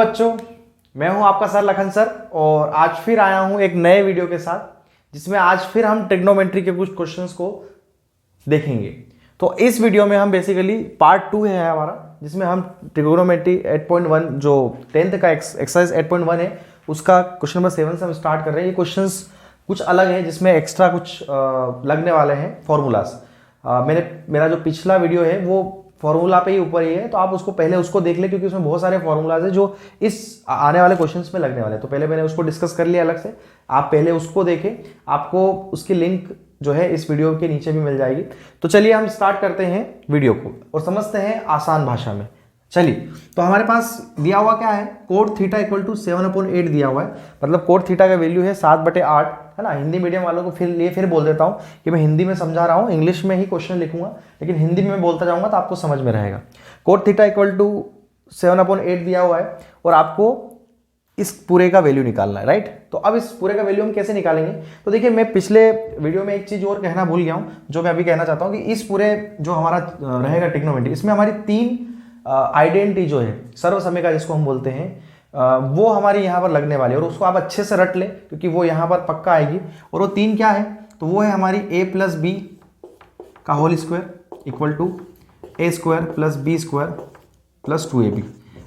बच्चों, मैं हूं आपका सर लखन सर और आज फिर आया हूं एक नए वीडियो के साथ जिसमें आज फिर हम ट्रिग्नोमेट्री के कुछ क्वेश्चंस को देखेंगे। तो इस वीडियो में हम बेसिकली पार्ट 2 है हमारा, जिसमें हम ट्रिग्नोमेट्री 8.1 जो 10th का एक्सरसाइज 8.1 है उसका क्वेश्चन नंबर 7 से हम स्टार्ट कर रहे हैं। ये क्वेश्चंस कुछ अलग है जिसमें एक्स्ट्रा कुछ लगने वाले हैं फॉर्मूलाज। मेरा जो पिछला वीडियो है वो फॉर्मूला पे ही ऊपर ही है, तो आप उसको पहले उसको देख ले क्योंकि उसमें बहुत सारे फॉर्मूलाज है जो इस आने वाले क्वेश्चंस में लगने वाले हैं। तो पहले मैंने उसको डिस्कस कर लिया अलग से, आप पहले उसको देखें, आपको उसकी लिंक जो है इस वीडियो के नीचे भी मिल जाएगी। तो चलिए हम स्टार्ट करते हैं वीडियो को और समझते हैं आसान भाषा में। चलिए, तो हमारे पास दिया हुआ क्या है, कोट थीटा इक्वल टू 7/8 दिया हुआ है। मतलब कोट थीटा का वैल्यू है 7/8 है ना। हिंदी मीडियम वालों को फिर बोल देता हूँ कि मैं हिंदी में समझा रहा हूँ, इंग्लिश में ही क्वेश्चन लिखूंगा, लेकिन हिंदी में मैं बोलता जाऊंगा तो आपको समझ में रहेगा। कोट थीटा इक्वल टू 7/8 दिया हुआ है और आपको इस पूरे का वैल्यू निकालना है, राइट। तो अब इस पूरे का वैल्यू हम कैसे निकालेंगे, तो देखिए मैं पिछले वीडियो में एक चीज और कहना भूल गया हूँ जो मैं अभी कहना चाहता हूँ कि इस पूरे जो हमारा रहेगा ट्रिग्नोमेट्री, इसमें हमारी 3 आइडेंटिटी जो है सर्वसमीका जिसको हम बोलते हैं वो हमारी यहाँ पर लगने वाली है और उसको आप अच्छे से रट ले क्योंकि वो यहाँ पर पक्का आएगी। और वो 3 क्या है, तो वो है हमारी a प्लस बी का whole square equal to a square plus B square plus 2ab,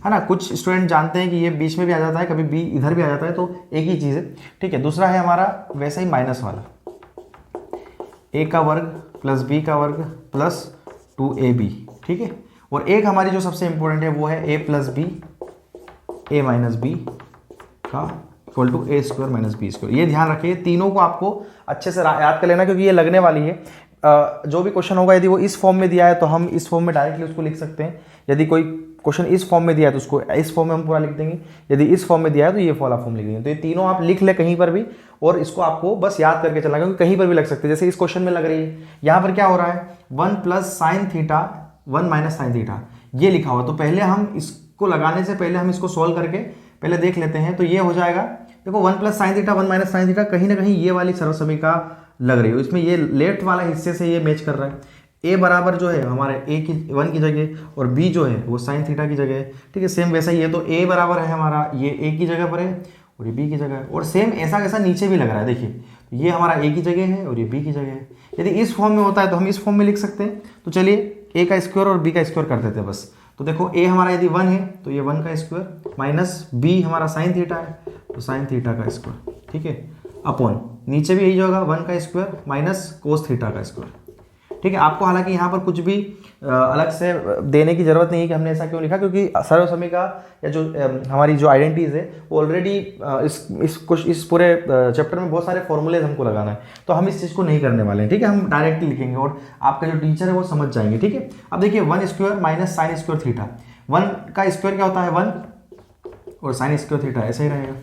है ना। कुछ स्टूडेंट जानते हैं कि ये बीच में भी आ जाता है, कभी b इधर भी आ जाता है, तो एक ही चीज़ है, ठीक है। दूसरा है हमारा वैसा ही माइनस वाला a का वर्ग प्लस b का वर्ग प्लस 2ab, ठीक है। और एक हमारी जो सबसे इंपॉर्टेंट है वो है a plus b a minus b का equal to a square minus b square. ये ध्यान रखिए, तीनों को आपको अच्छे से याद कर लेना क्योंकि ये लगने वाली है। जो भी क्वेश्चन होगा यदि वो इस फॉर्म में दिया है तो हम इस फॉर्म में डायरेक्टली उसको लिख सकते हैं। यदि कोई क्वेश्चन इस फॉर्म में दिया है तो उसको इस फॉर्म में हम पूरा लिख देंगे। यदि इस फॉर्म में दिया है तो ये वाला फॉर्म लिख देंगे। तो ये तीनों आप लिख ले कहीं पर भी और इसको आपको बस याद करके चलना क्योंकि कहीं पर भी लग सकते हैं। जैसे इस क्वेश्चन में लग रही है, यहाँ पर क्या हो रहा है 1 plus sine theta 1 minus sine theta ये लिखा हुआ। तो पहले हम इसको लगाने से पहले हम इसको सॉल्व करके पहले देख लेते हैं। तो ये हो जाएगा, देखो 1 plus sine theta 1 minus sine theta कहीं ना कहीं ये वाली सर्वसमीका लग रही है, इसमें ये लेफ्ट वाला हिस्से से ये मैच कर रहा है। a बराबर जो है हमारे a की 1 की जगह और b जो है वो साइन थीटा की जगह है, ठीक है। सेम वैसा ही है, तो a बराबर है हमारा ये a की जगह पर है और ये b की जगह है। और सेम ऐसा कैसा नीचे भी लग रहा है, देखिए ये हमारा a की जगह है और ये b की जगह है। यदि इस फॉर्म में होता है तो हम इस फॉर्म में लिख सकते हैं। तो चलिए a का स्क्वायर और b का स्क्वायर कर देते हैं बस। तो देखो a हमारा यदि 1 है तो ये 1 का स्क्वायर माइनस b हमारा साइन थीटा है तो साइन थीटा का स्क्वायर, ठीक है, अपॉन नीचे भी यही होगा 1 का स्क्वायर माइनस कोस थीटा का स्क्वायर, ठीक है। आपको हालांकि यहाँ पर कुछ भी अलग से देने की जरूरत नहीं है कि हमने ऐसा क्यों लिखा, क्योंकि सर्वसमीका या जो हमारी जो आइडेंटिटीज है वो ऑलरेडी इस पूरे चैप्टर में बहुत सारे फॉर्मूलेज हमको लगाना है, तो हम इस चीज़ को नहीं करने वाले हैं, ठीक है। हम डायरेक्टली लिखेंगे और आपका जो टीचर है वो समझ जाएंगे, ठीक है। अब देखिए 1 square minus sine square theta, 1 का स्क्वायर क्या होता है 1 और साइन स्क्वायर थीटा ऐसा ही रहेगा।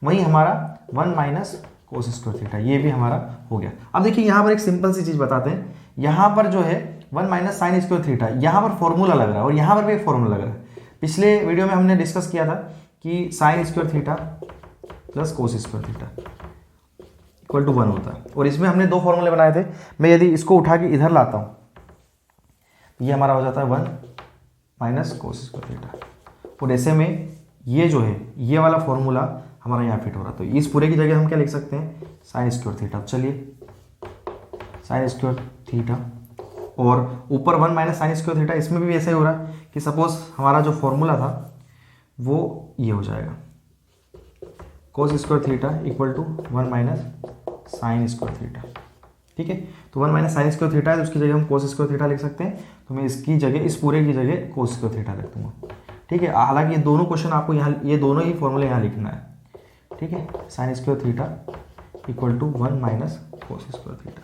वहीं हमारा 1 माइनस कोस स्क्वायर थीटा ये भी हमारा हो गया। अब देखिए यहाँ पर एक सिंपल सी चीज़ बताते हैं, यहाँ पर जो है 1 माइनस साइन स्क्वायर थीटा यहाँ पर फॉर्मूला लग रहा है और यहाँ पर भी एक फॉर्मूला लग रहा है। पिछले वीडियो में हमने डिस्कस किया था कि sine square theta plus cos square theta equal to 1 होता है और इसमें हमने 2 फॉर्मूले बनाए थे। मैं यदि इसको उठा के इधर लाता हूँ ये हमारा हो जाता है 1 माइनस कोस स्क्वायर थीटा और ऐसे में ये जो है ये वाला फॉर्मूला हमारा यहाँ फिट हो रहा है। तो इस पूरे की जगह हम क्या लिख सकते हैं साइन स्क्वायर थीटा। चलिए साइन स्क्वायर थीटा और ऊपर 1 माइनस साइन स्क्वायर थीटा, इसमें भी ऐसा ही हो रहा है कि सपोज हमारा जो फॉर्मूला था वो ये हो जाएगा cos square theta equal to 1 minus sine square theta, ठीक है। तो 1 माइनस साइन स्क्वायर थीटा है तो उसकी जगह हम कोस स्क्वायर थीटा लिख सकते हैं। तो मैं इसकी जगह इस पूरे की जगह कोस स्क्वायर थीटा लिख दूंगा, ठीक है। हालांकि ये दोनों क्वेश्चन आपको यहाँ ये दोनों ही फॉर्मूले यहाँ लिखना है, ठीक है। Sine square theta equal to 1 minus cos square theta,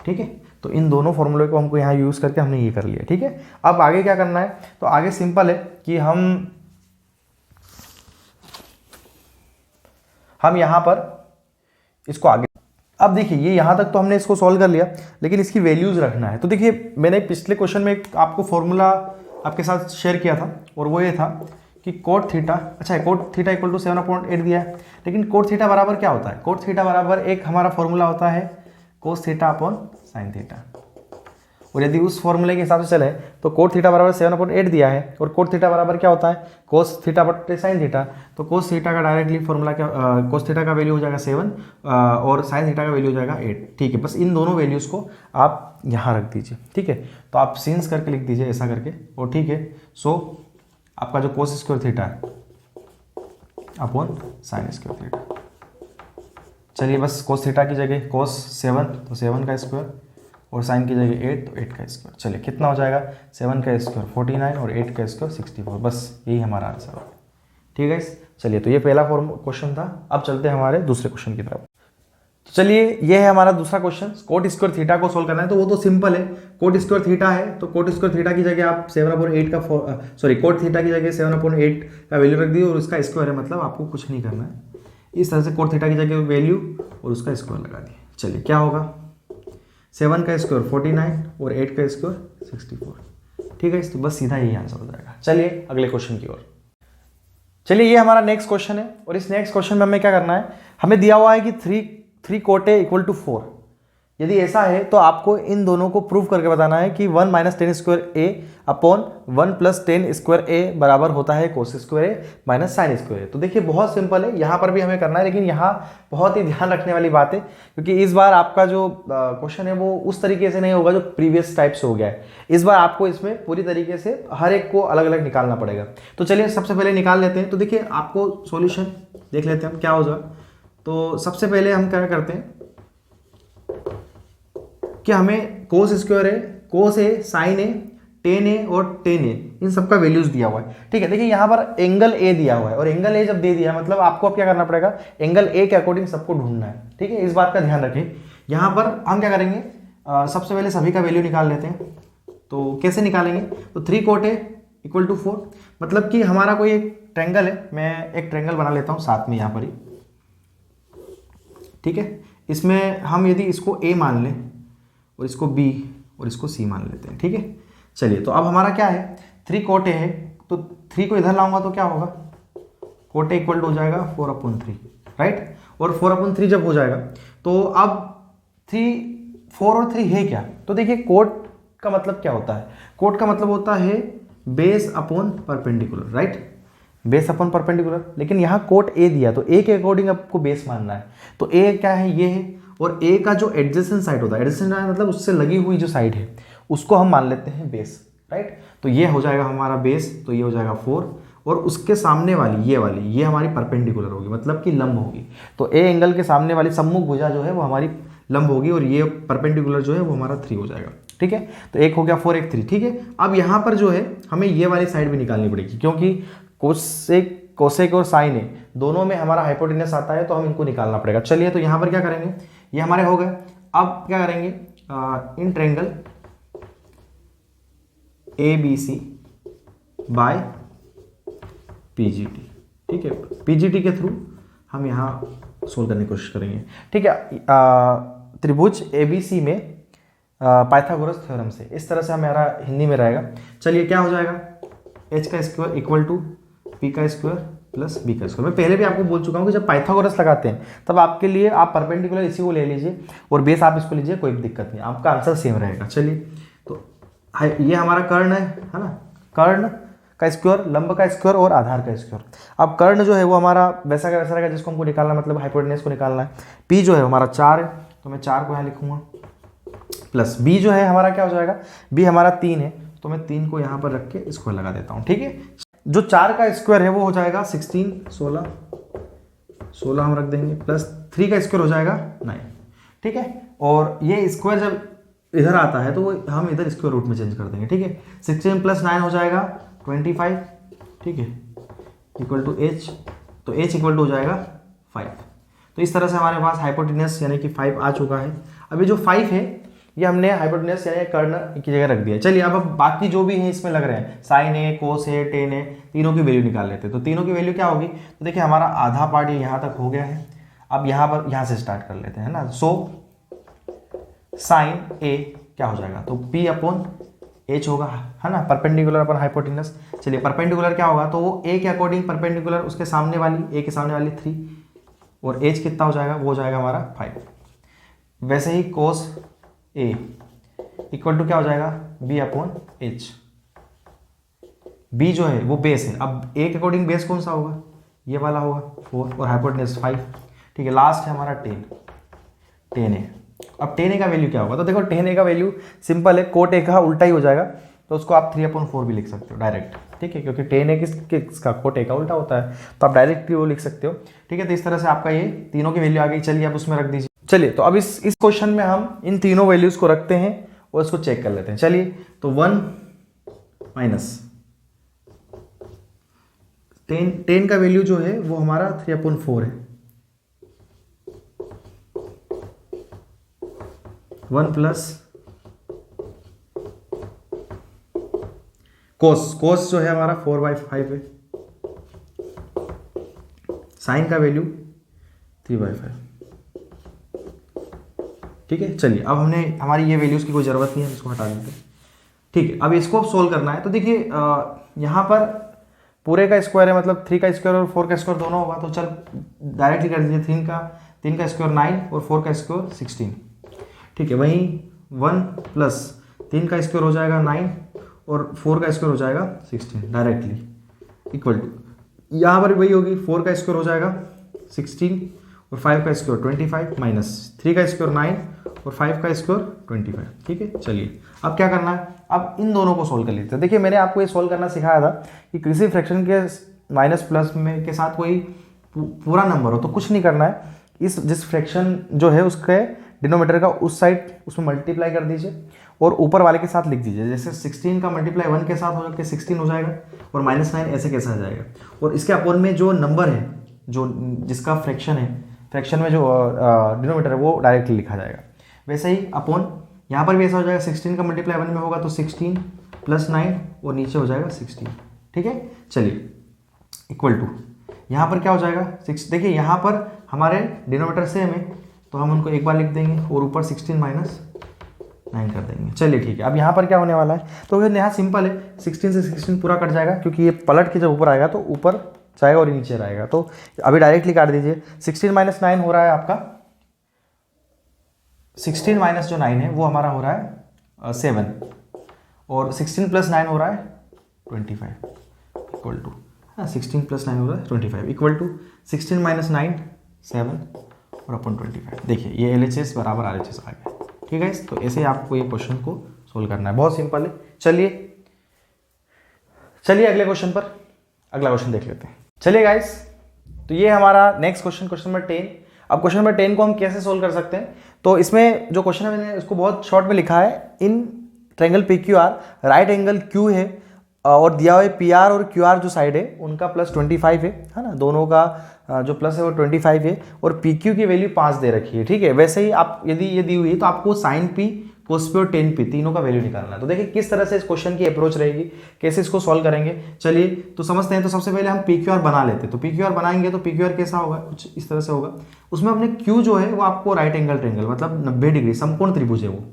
ठीक है। तो इन दोनों फॉर्मूले को हमको यहाँ यूज़ करके हमने ये कर लिया, ठीक है। अब आगे क्या करना है, तो आगे सिंपल है कि हम यहाँ पर इसको आगे, अब देखिए ये यहाँ तक तो हमने इसको सॉल्व कर लिया लेकिन इसकी वैल्यूज़ रखना है। तो देखिए मैंने पिछले क्वेश्चन में आपको फॉर्मूला आपके साथ शेयर किया था और वो ये था कि कोट थीटा, अच्छा है कोट थीटा इक्वल टू 7/8 दिया है, लेकिन कोट थीटा बराबर क्या होता है, कोट थीटा बराबर एक हमारा फॉर्मूला होता है cos theta upon sine theta और यदि उस फॉर्मूले के हिसाब से चले तो कोट थीटा बराबर 7/8 दिया है, और कोट थीटा बराबर क्या होता है, कोस थीटा बटे साइन थीटा। तो कोस थीटा का डायरेक्टली फॉर्मूला क्या, कोस थीटा का वैल्यू हो जाएगा 7 और साइन थीटा का वैल्यू हो जाएगा 8। ठीक है, बस इन दोनों वैल्यूज़ को आप यहाँ रख दीजिए। ठीक है, तो आप सिंस करके लिख दीजिए ऐसा करके, और ठीक है। सो आपका जो कोस स्क्वायर थीटा है अपॉन साइन स्क्वायर थीटा, चलिए बस कोस थीटा की जगह कोस 7 तो 7 का स्क्वायर, और साइन की जगह 8 तो 8 का स्क्वायर। चलिए कितना हो जाएगा, 7 का स्क्वायर 49 और 8 का स्क्वायर 64। बस यही हमारा आंसर होगा। ठीक है, चलिए तो ये पहला क्वेश्चन था। अब चलते हैं हमारे दूसरे क्वेश्चन की तरफ। तो चलिए ये है हमारा दूसरा क्वेश्चन, कोट स्क्वायर थीटा को सोल्व करना है। तो वो तो सिंपल है, कोट स्क्वायर थीटा है तो कोट स्क्वायर थीटा की जगह आप 7/8 का कोट थीटा की जगह 7/8 का वैल्यू रख दिए और उसका स्क्वायर है, मतलब आपको कुछ नहीं करना है। इस तरह से कोट थीटा की जगह वैल्यू और उसका स्क्वायर लगा दिए। चलिए क्या होगा, 7 का स्क्वायर 49 और 8 का स्क्वायर 64। ठीक है, तो बस सीधा यही आंसर हो जाएगा। चलिए अगले क्वेश्चन की ओर। चलिए ये हमारा नेक्स्ट क्वेश्चन है, और इस नेक्स्ट क्वेश्चन में हमें क्या करना है, हमें दिया हुआ है कि 3 कोट ए इक्वल टू 4। यदि ऐसा है तो आपको इन दोनों को प्रूव करके बताना है कि 1 - 10 स्क्वायर ए अपॉन 1 + 10 स्क्वायर ए बराबर होता है कोस स्क्वायर ए माइनस साइन स्क्वायर ए। तो देखिए बहुत सिंपल है, यहाँ पर भी हमें करना है, लेकिन यहाँ बहुत ही ध्यान रखने वाली बात है, क्योंकि इस बार आपका जो क्वेश्चन है वो उस तरीके से नहीं होगा जो प्रीवियस टाइप से हो गया है। इस बार आपको इसमें पूरी तरीके से हर एक को अलग अलग निकालना पड़ेगा। तो चलिए सबसे पहले निकाल लेते हैं। तो देखिए आपको सॉल्यूशन देख लेते हैं हम क्या हो जाए। तो सबसे पहले हम क्या करते हैं कि हमें कोस स्क्वायर है, कोस ए, साइन ए, टेन ए और टेन ए, इन सबका वैल्यूज दिया हुआ है। ठीक है, देखिए यहाँ पर एंगल ए दिया हुआ है, और एंगल ए जब दे दिया है मतलब आपको अब क्या करना पड़ेगा, एंगल ए के अकॉर्डिंग सबको ढूंढना है। ठीक है, इस बात का ध्यान रखें। यहाँ पर हम क्या करेंगे, सबसे पहले सभी का वैल्यू निकाल लेते हैं। तो कैसे निकालेंगे, तो 3 कोट ए इक्वल टू 4, मतलब कि हमारा कोई एक ट्रेंगल है, मैं एक ट्रेंगल बना लेता हूँ साथ में यहाँ पर ही। ठीक है, इसमें हम यदि इसको ए मान लें और इसको बी और इसको सी मान लेते हैं। ठीक है, चलिए तो अब हमारा क्या है, 3 कोट ए है, तो 3 को इधर लाऊंगा तो क्या होगा, कोट ए इक्वल टू हो जाएगा 4/3, राइट। और 4/3 जब हो जाएगा तो अब 4 और 3 है क्या, तो देखिए कोट का मतलब क्या होता है, कोट का मतलब होता है base upon perpendicular, right, base upon perpendicular. लेकिन यहाँ कोट ए दिया तो ए के अकॉर्डिंग आपको बेस मानना है। तो ए क्या है, ये है, और ए का जो एडजेसेंट साइड होता है, एडजेसेंट मतलब उससे लगी हुई जो साइड है उसको हम मान लेते हैं बेस, राइट। तो ये हो जाएगा हमारा बेस, तो ये हो जाएगा 4, और उसके सामने वाली ये हमारी परपेंडिकुलर होगी, मतलब कि लंब होगी। तो ए एंगल के सामने वाली सम्मुख भुजा जो है वो हमारी लंब होगी, और ये परपेंडिकुलर जो है वो हमारा 3 हो जाएगा। ठीक है, तो एक हो गया 4, एक 3। ठीक है, अब यहाँ पर जो है हमें ये वाली साइड भी निकालनी पड़ेगी, क्योंकि कोसेक और साइन है दोनों में हमारा हाइपोटेनस आता है, तो हम इनको निकालना पड़ेगा। चलिए तो यहाँ पर क्या करेंगे, ये हमारे हो गए। अब क्या करेंगे, in triangle ABC by PGT, ठीक है, PGT के थ्रू हम यहाँ सोल्व करने की कोशिश करेंगे। ठीक है, त्रिभुज ABC में पाइथागोरस थ्योरम से, इस तरह से हमारा हिंदी में रहेगा। चलिए क्या हो जाएगा, h का स्क्वायर इक्वल टू p का स्क्वायर प्लस b का स्क्वायर। मैं पहले भी आपको बोल चुका हूँ कि जब पाइथागोरस लगाते हैं तब आपके लिए आप परपेंडिकुलर इसी को ले लीजिए और बेस आप इसको लीजिए, कोई भी दिक्कत नहीं, आपका आंसर सेम रहेगा। चलिए तो ये हमारा कर्ण है ना, कर्ण का स्क्वायर, लंब का स्क्वायर और आधार का स्क्वायर। अब कर्ण जो है वो हमारा वैसा का वैसा रहेगा जिसको हमको निकालना, मतलब हाइपोटेनस को निकालना है। p जो है हमारा 4 है, तो मैं 4 को यहाँ लिखूंगा, प्लस b जो है हमारा क्या हो जाएगा, b हमारा 3 है, तो मैं 3 को यहाँ पर रख के स्क्वायर लगा देता हूँ। ठीक है, जो 4 का स्क्वायर है वो हो जाएगा 16 हम रख देंगे, प्लस 3 का स्क्वायर हो जाएगा 9। ठीक है, और ये स्क्वायर जब इधर आता है तो वो हम इधर स्क्वायर रूट में चेंज कर देंगे। ठीक है, 16 + 9 हो जाएगा 25। ठीक है, इक्वल टू h, तो h इक्वल टू हो जाएगा 5। तो इस तरह से हमारे पास हाइपोटेनस यानी कि 5 आ चुका है। अभी जो 5 है ये हमने हाइपोटेनस यानी कर्ण की जगह रख दिया। चलिए अब बाकी जो भी है इसमें लग रहे हैं, साइन है, कोस है, टेन है, तीनों की वैल्यू निकाल लेते हैं। तो तीनों की वैल्यू क्या होगी, तो देखिए हमारा आधा पार्ट यहाँ तक हो गया है। अब यहाँ से स्टार्ट कर लेते हैं ना। सो साइन ए क्या हो जाएगा, तो p/h होगा, है ना, परपेंडिकुलर अपन हाइपोटेनस। चलिए परपेंडिकुलर क्या होगा, तो वो a के अकॉर्डिंग परपेंडिकुलर उसके सामने वाली, a के सामने वाली 3, और h कितना हो जाएगा, वो हो जाएगा हमारा 5। वैसे ही कोस ए इक्वल टू क्या हो जाएगा, बी अपॉन एच। बी जो है वो बेस है, अब ए के अकॉर्डिंग बेस कौन सा होगा, ये वाला होगा 4 और हाइपोटेन्यूज 5। ठीक है, लास्ट है हमारा 10 है। अब 10 ए का वैल्यू क्या होगा, तो देखो 10 ए का वैल्यू सिंपल है, कोट ए का उल्टा ही हो जाएगा, तो उसको आप 3/4 भी लिख सकते हो डायरेक्ट। ठीक है, क्योंकि 10 ए किसका, कोट ए का उल्टा होता है, तो आप डायरेक्ट वो लिख सकते हो। ठीक है, तो इस तरह से आपका ये तीनों की वैल्यू आ गई। चलिए अब उसमें रख दीजिए। चलिए तो अब इस क्वेश्चन में हम इन तीनों वैल्यूज को रखते हैं और इसको चेक कर लेते हैं। चलिए तो 1 माइनस 10 का वैल्यू जो है वो हमारा 3/4 है। 1 प्लस कोस जो है हमारा 4/5 है। साइन का वैल्यू 3/5। ठीक है, चलिए अब हमने हमारी ये वैल्यूज की कोई ज़रूरत नहीं है, इसको हटा देते हैं। ठीक है, अब इसको सोल्व करना है। तो देखिए यहाँ पर पूरे का स्क्वायर है, मतलब 3 का स्क्वायर और 4 का स्क्वायर दोनों होगा, तो चल डायरेक्टली कर दीजिए। 3 का स्क्वायर 9 और 4 का स्क्वायर 16। ठीक है, वहीं 1 प्लस 3 का स्क्वायर हो जाएगा 9 और 4 का स्क्वायर हो जाएगा 16 डायरेक्टली, इक्वल टू यहाँ पर वही होगी, 4 का स्क्वायर हो जाएगा 16 और 5 का स्क्वायर 25 माइनस 3 का स्क्वायर 9 और 5 का स्क्वायर 25। ठीक है, चलिए अब क्या करना है, अब इन दोनों को सोल्व कर लेते हैं। देखिए मैंने आपको ये सोल्व करना सिखाया था कि किसी फ्रैक्शन के माइनस प्लस में के साथ कोई पूरा नंबर हो तो कुछ नहीं करना है, इस जिस फ्रैक्शन जो है उसके डिनोमीटर का उस साइड उसमें मल्टीप्लाई कर दीजिए और ऊपर वाले के साथ लिख दीजिए। जैसे 16 का मल्टीप्लाई 1 के साथ हो जाकर 16 हो जाएगा और -9 ऐसे कैसे आ जाएगा, और इसके अपोन में जो नंबर है जो जिसका फ्रैक्शन है, फ्रैक्शन में जो डिनोमीटर है वो डायरेक्टली लिखा जाएगा। वैसे ही अपोन यहाँ पर भी ऐसा हो जाएगा, 16 का मल्टीप्लाई 1 में होगा तो 16 + 9 और नीचे हो जाएगा 16। ठीक है, चलिए इक्वल टू यहाँ पर क्या हो जाएगा 6। देखिए यहाँ पर हमारे डिनोमीटर सेम है तो हम उनको एक बार लिख देंगे और ऊपर 16 - 9 कर देंगे। चलिए ठीक है, अब यहाँ पर क्या होने वाला है, तो यहाँ सिंपल है, 16 से 16 पूरा कट जाएगा क्योंकि ये पलट के जब ऊपर आएगा तो ऊपर जाएगा और नीचे रहेगा, तो अभी डायरेक्टली काट दीजिए। 16 - 9 हो रहा है आपका, 16 माइनस जो 9 है वो हमारा हो रहा है 7 और 16 + 9 हो रहा है 25 इक्वल टू 16 + 9 हो रहा है 25 इक्वल टू 16 - 9 7 और अपन 25। देखिए ये LHS बराबर RHS आ गया। ठीक है, तो ऐसे ही आपको ये क्वेश्चन को सोल्व करना है, बहुत सिंपल है। चलिए अगले क्वेश्चन पर अगला क्वेश्चन देख लेते हैं। चलिए गाइस, तो ये हमारा नेक्स्ट क्वेश्चन नंबर 10। अब क्वेश्चन नंबर 10 को हम कैसे सोल्व कर सकते हैं, तो इसमें जो क्वेश्चन है मैंने उसको बहुत शॉर्ट में लिखा है। In triangle PQR right angle Q है और दिया हुआ PR और QR जो साइड है उनका +25 है ना, दोनों का जो प्लस है वो 25 है और PQ की वैल्यू 5 दे रखी है। ठीक है, वैसे ही आप यदि ये दी हुई है तो आपको sin P, cos P और tan P तीनों का वैल्यू निकालना है। तो देखिए किस तरह से इस क्वेश्चन की अप्रोच रहेगी, कैसे इसको सॉल्व करेंगे। चलिए तो समझते हैं। तो सबसे पहले हम PQR बना लेते हैं। तो PQR बनाएंगे तो PQR कैसा होगा, कुछ इस तरह से होगा। उसमें अपने Q जो है वो आपको राइट एंगल ट्रायंगल मतलब 90 डिग्री समकोण त्रिभुज है वो।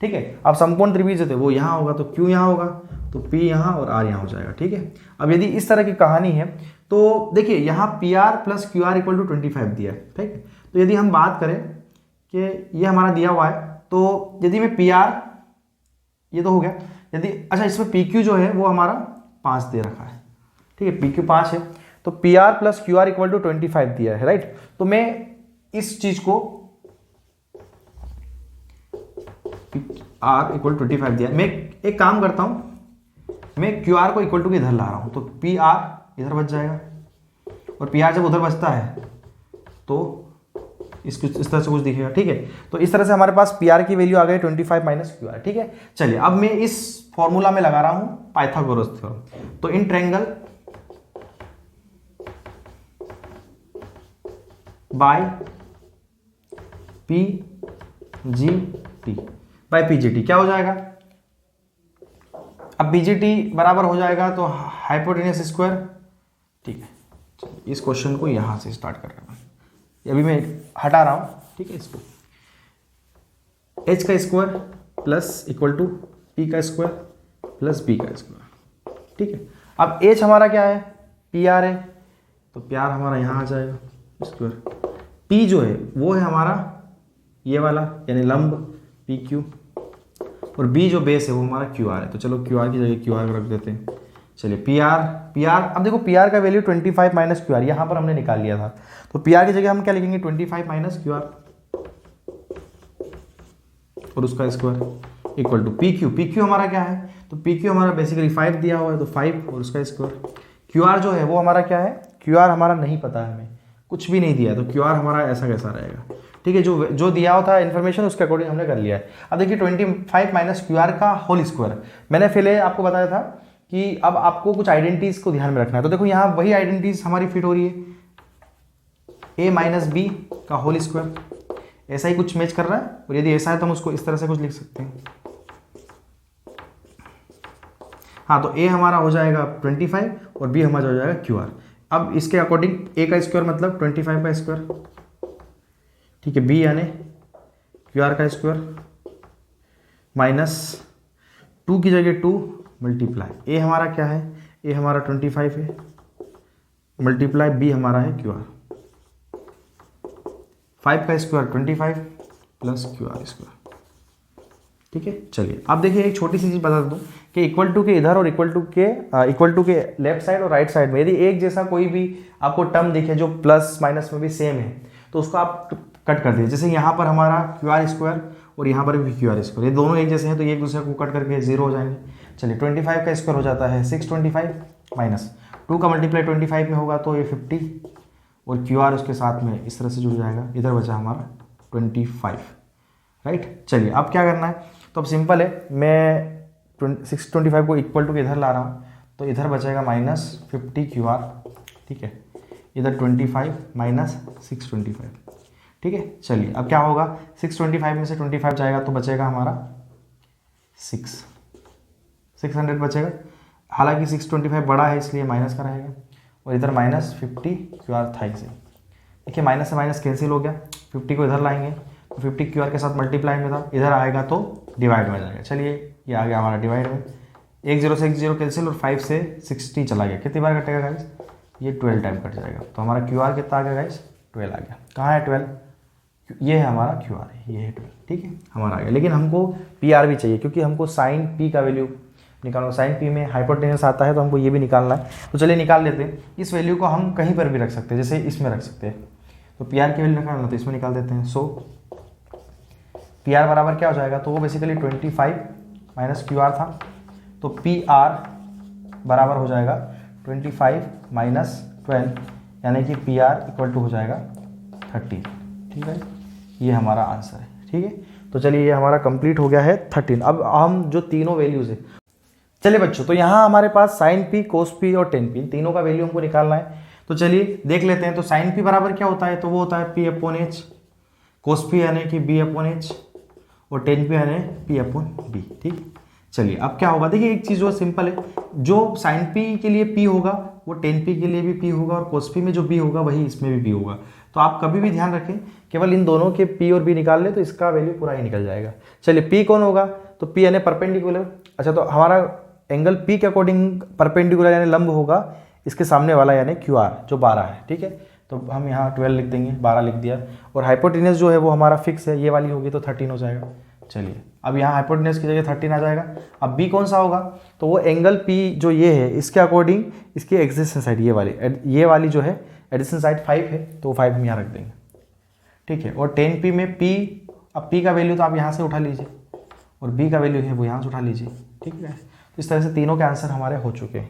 ठीक है, अब समकोण त्रिभुज है वो यहाँ होगा तो Q यहाँ होगा तो P यहाँ और R यहाँ हो जाएगा। ठीक है, अब यदि इस तरह की कहानी है तो देखिए यहाँ PR + QR = 25 दिया है। ठीक है, तो यदि हम बात करें कि ये हमारा दिया हुआ है तो यदि मैं PR ये तो हो गया, यदि अच्छा इसमें PQ जो है वो हमारा 5 दे रखा है। ठीक है, PQ 5 है तो PR + QR = 25 दिया है, राइट। तो मैं इस चीज को R = 25 दिया, मैं एक काम करता हूं, मैं QR को इक्वल टू के इधर ला रहा हूं तो PR इधर बच जाएगा और PR जब उधर बचता है तो इस तरह से कुछ दिखेगा। ठीक है, तो इस तरह से हमारे पास PR की वैल्यू आ गई 25 - QR। ठीक है, चलिए अब मैं इस फॉर्मूला में लगा रहा हूं पाइथागोरस थ्योरम। तो इन ट्रायंगल बाय PGT क्या हो जाएगा, अब PGT बराबर हो जाएगा तो हाइपोटेन्यूज स्क्वायर। ठीक है, चलिए इस क्वेश्चन को यहां से स्टार्ट कर रहा हूं, अभी मैं हटा रहा हूं। ठीक है, इसको h का square plus equal to p का स्क्वायर प्लस b का स्क्वायर। ठीक है, अब h हमारा क्या है, PR है तो PR हमारा यहाँ आ जाएगा स्क्वायर। p जो है वो है हमारा ये वाला यानी लंब PQ और बी जो बेस है वो हमारा क्यू आर है। तो चलो क्यू आर की जगह क्यू आर रख देते हैं। चलिए पी आर अब देखो पी आर का वैल्यू 25 माइनस क्यू आर यहाँ पर हमने निकाल लिया था। तो पी आर की जगह हम क्या लिखेंगे 25 माइनस क्यू आर और उसका square equal to P Q हमारा क्या है, तो पी क्यू हमारा बेसिकली 5 दिया हुआ है, तो 5 और उसका स्क्वायर। क्यू आर जो है वो हमारा क्या है, क्यू आर हमारा नहीं पता है, हमें कुछ भी नहीं दिया है, तो क्यू आर हमारा ऐसा कैसा रहेगा। ठीक है, जो दिया होता है इन्फॉर्मेशन उसके अकॉर्डिंग हमने कर लिया है। अब देखिए 25 माइनस क्यू आर का होल स्क्वायर, मैंने पहले आपको बताया था कि अब आपको कुछ आइडेंटिटीज को ध्यान में रखना है। तो देखो यहाँ वही आइडेंटिटीज हमारी फिट हो रही है, ए माइनस बी का होल स्क्वायर, ऐसा ही कुछ मैच कर रहा है। और यदि ऐसा है तो हम उसको इस तरह से कुछ लिख सकते हैं। हाँ, तो ए हमारा हो जाएगा 25 और बी हमारा हो जाएगा क्यू आर। अब इसके अकॉर्डिंग ए का स्क्वायर मतलब 25 का स्क्वायर, ठीक है, बी यानी क्यू आर का स्क्वायर माइनस 2 की जगह 2 मल्टीप्लाई ए हमारा क्या है, ए हमारा 25 है मल्टीप्लाई बी हमारा है क्यू आर। 5 का square 25 plus Q R square. ठीक है, चलिए अब देखिए एक छोटी सी चीज़ बता दूं कि इक्वल टू के इधर और इक्वल टू के लेफ्ट साइड और राइट साइड में यदि एक जैसा कोई भी आपको टर्म दिखे जो प्लस माइनस में भी सेम है तो उसको आप कट कर दीजिए। जैसे यहाँ पर हमारा क्यू आर स्क्वायर और यहाँ पर भी क्यू आर स्क्वायर, ये दोनों एक जैसे हैं तो ये एक दूसरे को कट करके 0 हो जाएंगे। चलिए 25 का स्क्वायर हो जाता है 625 माइनस 2 का मल्टीप्लाई 25 में होगा तो ये 50 और क्यू आर उसके साथ में इस तरह से जुड़ जाएगा। इधर बचा हमारा 25, राइट। चलिए अब क्या करना है, तो अब सिंपल है, मैं 625 को इक्वल टू के इधर ला रहा हूँ तो इधर बचेगा माइनस 50 क्यू आर, ठीक है, इधर 25 माइनस 625, ठीक है। चलिए अब क्या होगा, 625 में से 25 जाएगा तो बचेगा हमारा 600 बचेगा। हालांकि 625 बड़ा है इसलिए माइनस का रहेगा और इधर माइनस 50 क्यू आर था इसे। देखिए माइनस से माइनस कैंसिल हो गया, 50 को इधर लाएंगे तो 50 क्यू आर के साथ मल्टीप्लाई में था, इधर आएगा तो डिवाइड में जाएगा। चलिए ये आ गया हमारा डिवाइड में, 1 0 से 1 0 कैंसिल और 5 से 60 चला गया। कितनी बार कटेगा गाइस, ये 12 टाइम कट जाएगा। तो हमारा क्यू आर कितना आ गया गाइस, 12 आ गया। कहाँ है 12, ये है हमारा क्यू आर, ये है 12, ठीक है हमारा आ गया। लेकिन हमको पी आर भी चाहिए क्योंकि हमको साइन पी का वैल्यू निकालना, साइन पी में हाइपोटेन्यूस आता है तो हमको ये भी निकालना है। तो चलिए निकाल लेते हैं। इस वैल्यू को हम कहीं पर भी रख सकते हैं, जैसे इसमें रख सकते हैं। तो पी आर की वैल्यू निकालना तो इसमें निकाल देते हैं। सो पी आर बराबर क्या हो जाएगा, तो वो बेसिकली 25 माइनस क्यू आर था, तो पी आर बराबर हो जाएगा 25 माइनस 12 यानी कि पी आर इक्वल टू हो जाएगा 13, ठीक है। ये हमारा आंसर है, ठीक है। तो चलिए ये हमारा कंप्लीट हो गया है 13। अब हम जो तीनों वैल्यूज है, चलिए बच्चों, तो यहाँ हमारे पास साइन पी, कोस पी और टेन पी, तीनों का वैल्यू हमको निकालना है। तो चलिए देख लेते हैं। तो साइन पी बराबर क्या होता है, तो वो होता है पी अपॉन एच, कोस पी यानी कि बी अपॉन एच और टेन पी यानी पी अपॉन बी, ठीक। चलिए अब क्या होगा, देखिए एक चीज़ जो सिंपल है, जो साइन पी के लिए पी होगा वो टेन पी के लिए भी पी होगा और कोस पी में जो बी होगा वही इसमें भी पी होगा। तो आप कभी भी ध्यान रखें, केवल इन दोनों के पी और बी निकाल ले तो इसका वैल्यू पूरा ही निकल जाएगा। चलिए पी कौन होगा, तो पी यानी परपेंडिकुलर। अच्छा, तो हमारा एंगल पी के अकॉर्डिंग परपेंडिकुलर यानी लंब होगा इसके सामने वाला यानी क्यू आर जो 12 है, ठीक है। तो हम यहाँ 12 लिख देंगे, 12 लिख दिया। और हाइपोटेन्यूस जो है वो हमारा फिक्स है, ये वाली होगी तो 13 हो जाएगा। चलिए अब यहाँ हाइपोटेन्यूस की जगह 13 आ जाएगा। अब बी कौन सा होगा, तो वो एंगल पी जो ये है इसके अकॉर्डिंग इसकी एडजेसेंट साइड ये वाली जो है एडजेसेंट साइड 5 है तो 5 हम यहाँ रख देंगे, ठीक है। और 10p में p, अब p का वैल्यू तो आप यहाँ से उठा लीजिए और b का वैल्यू है वो यहाँ से उठा लीजिए, ठीक है। तो इस तरह से तीनों के आंसर हमारे हो चुके हैं।